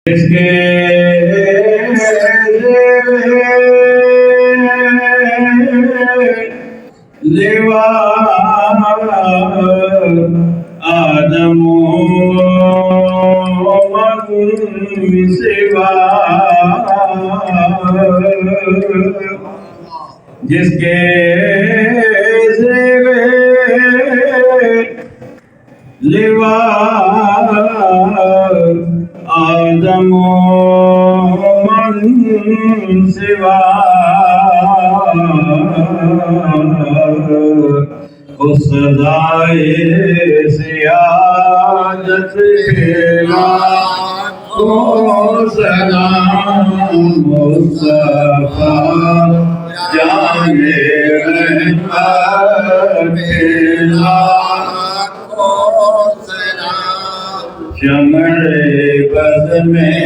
جس کے لیوا آدم من سوا، جس کے لیوا آدم من سوا، اس سزائے سیادت کھیلا کو سلام مصطفیٰ جانے رحمت کھیلا کو سلام، شمع بز میں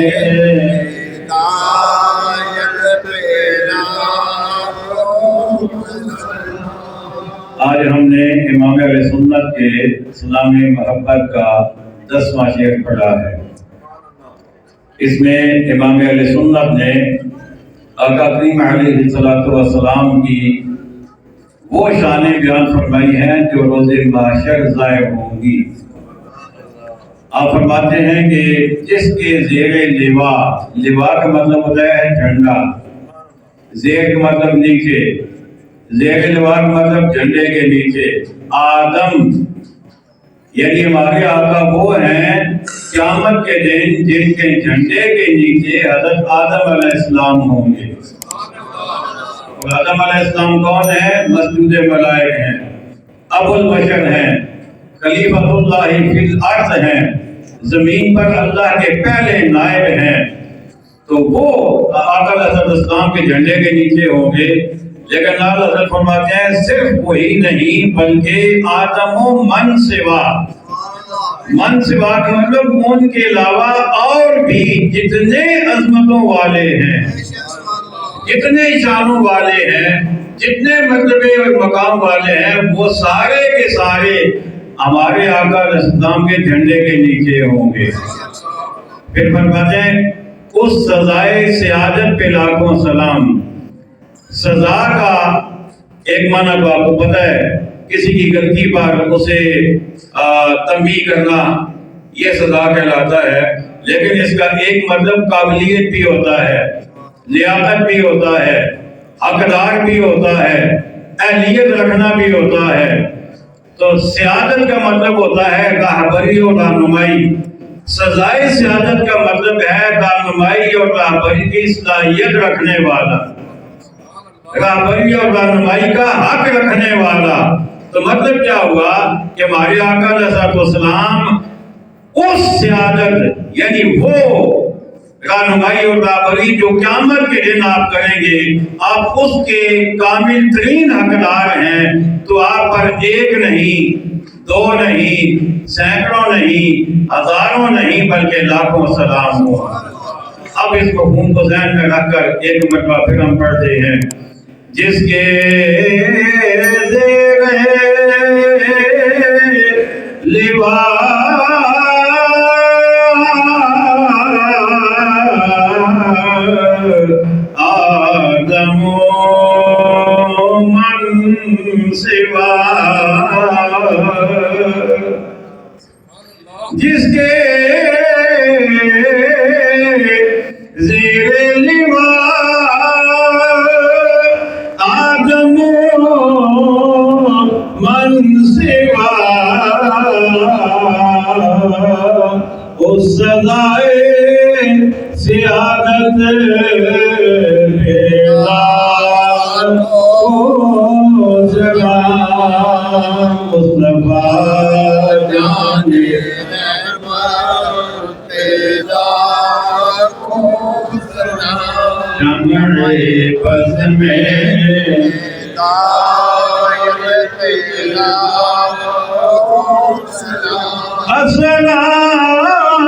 آج ہم نے امام اہل سنت کے اسلام محبت کا 10واں شعر پڑھا ہے۔ اس میں امام اہل سنت نے آقا کریم علیہ السلام کی وہ شانیں بیان فرمائی ہیں جو روز محشر ظاہر ہوں گی۔ آپ فرماتے ہیں کہ جس کے زیر لوا، لوا کا مطلب ہوتا ہے جھنڈا، زیر کا مطلب نیچے، زیر لوا کا مطلب جھنڈے کے نیچے، آدم یعنی ہمارے آقا وہ ہیں قیامت کے دن جن کے جھنڈے کے نیچے حضرت آدم علیہ السلام ہوں گے۔ اور آدم علیہ السلام کون ہیں؟ مسجود ملائک ہیں، ابو البشر ہیں، خلیفۃ اللہ فی الارض ہیں، زمین پر اللہ کے پہلے نائب ہیں۔ تو وہ آقا علیہ السلام کے جھنڈے کے نیچے ہوں گے۔ لیکن اللہ حضرت فرماتے ہیں صرف وہی نہیں بلکہ آدم و من سوا، من سوا کا مطلب ان کے علاوہ اور بھی جتنے عظمتوں والے ہیں، جتنے شانوں والے ہیں، جتنے مرتبے اور مقام والے ہیں، وہ سارے کے سارے ہمارے آقا علیہ السلام کے جھنڈے کے نیچے ہوں گے۔ پھر فرماتے ہیں اس سزائے سیادت پہ لاکھوں سلام۔ سزا کا ایک معنی تو آپ کو پتہ ہے، کسی کی غلطی پر اسے تنبیہ کرنا یہ سزا کہلاتا ہے، لیکن اس کا ایک مطلب قابلیت بھی ہوتا ہے، لیاقت بھی ہوتا ہے، حقدار بھی ہوتا ہے، اہلیت رکھنا بھی ہوتا ہے۔ تو سیادت کا مطلب ہوتا ہے راہبری اور رہنمائی، سزائے سیادت کا مطلب ہے رہنمائی اور راہبری کی صلاحیت رکھنے والا، راہبری اور رہنمائی کا حق رکھنے والا۔ تو مطلب کیا ہوا کہ ہمارے آقا علیہ السلام اس سیادت یعنی وہ رہنمائی اور راہبری جو قیامت کے دن آپ کریں گے، آپ اس کے کامل ترین حقدار ہیں۔ تو آپ پر ایک نہیں، دو نہیں، سینکڑوں نہیں، ہزاروں نہیں، بلکہ لاکھوں سلام ہو۔ اب اس مفہوم کو ذہن میں رکھ کر ایک مرتبہ پھر ہم پڑھتے ہیں، جس کے زیر لوا آدم من سوا، جس کے زیر لوا آدم من سوا، اس سزائے سیادت مصطفیٰ جانے شمع بز میں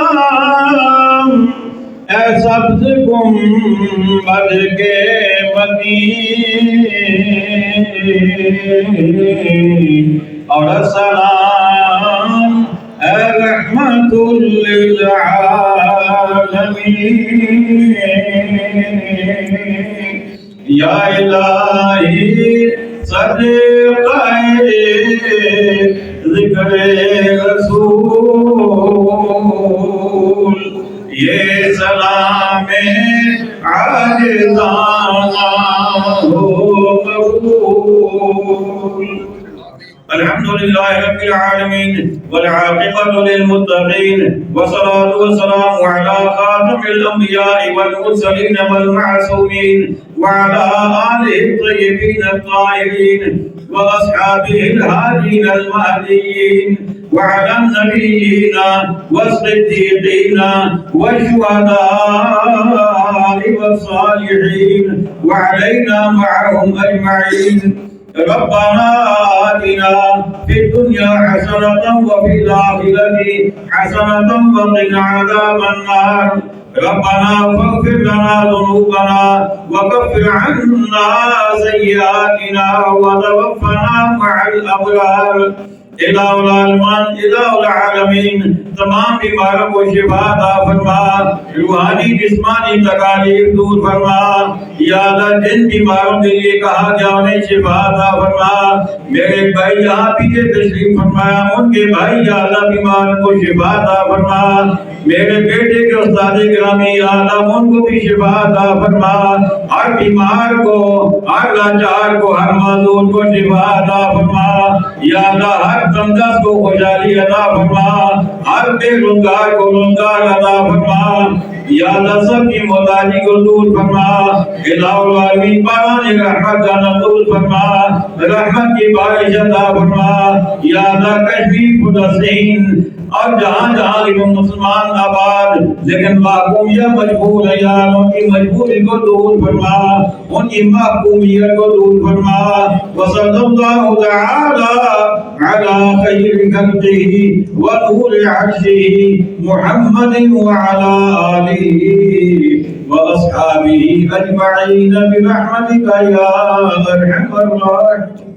السلام اے سبز گنبد کے مدین، اور السلام اے رحمت للعالمین، یا الہی صدقہ ذکر رسول یہ سلام عاجزانہ ہو قبول الحمد لله رب العالمين والعاقبة للمتقين والصلاة والسلام على خاتم الأنبياء والمرسلين والمعصومين وعلى آله الطيبين الطاهرين وأصحابه الهادين المهديين وعلى النبيين والصديقين والشهداء والصالحين وعلينا معهم أجمعين ربنا آتنا في الدنيا حسنة وفي الآخرة حسنة وقنا عذاب النار ربنا فاغفر لنا ذنوبنا وكفر عنا سيئاتنا وتوفنا مع الأبرار الہ العالمین تمام بیماروں کو شفا عطا فرما روحانی جسمانی تکالیف دور فرما یا اللہ جن بیماروں کے لیے کہا گیا انہیں شفا عطا فرما میرے بھائی یہاں پیچھے تشریف فرمایا ان کے بھائی یا اللہ بیماروں کو شفا عطا فرما میرے بیٹے کے استاد گرامی یا اللہ ان کو بھی شفا عطا فرما ہر بیمار کو ہر لاچار کو ہر معذور کو شفا عطا فرما یا اللہ ہر تندرست کو خوشحالی عطا فرما ہر بے روزگار کو روزگار عطا فرما یا اللہ سب کی محتاجی کو دور فرما الہ العالمین باران رحمت کا نزول فرما رحمت کی بارش عطا فرما یا اللہ کشمیر فلسطین اور جہاں جہاں مسلمان آباد لیکن محکوم یا مجبور ہے یا ان کی مجبوری کو دور فرما ان کی محکومیت کو دور فرما وصلی اللہ تعالی علی خیر خلقہ ونور عرشہ محمد وعلی آلہ واصحابہ اجمعین برحمتک یا ارحم الراحمین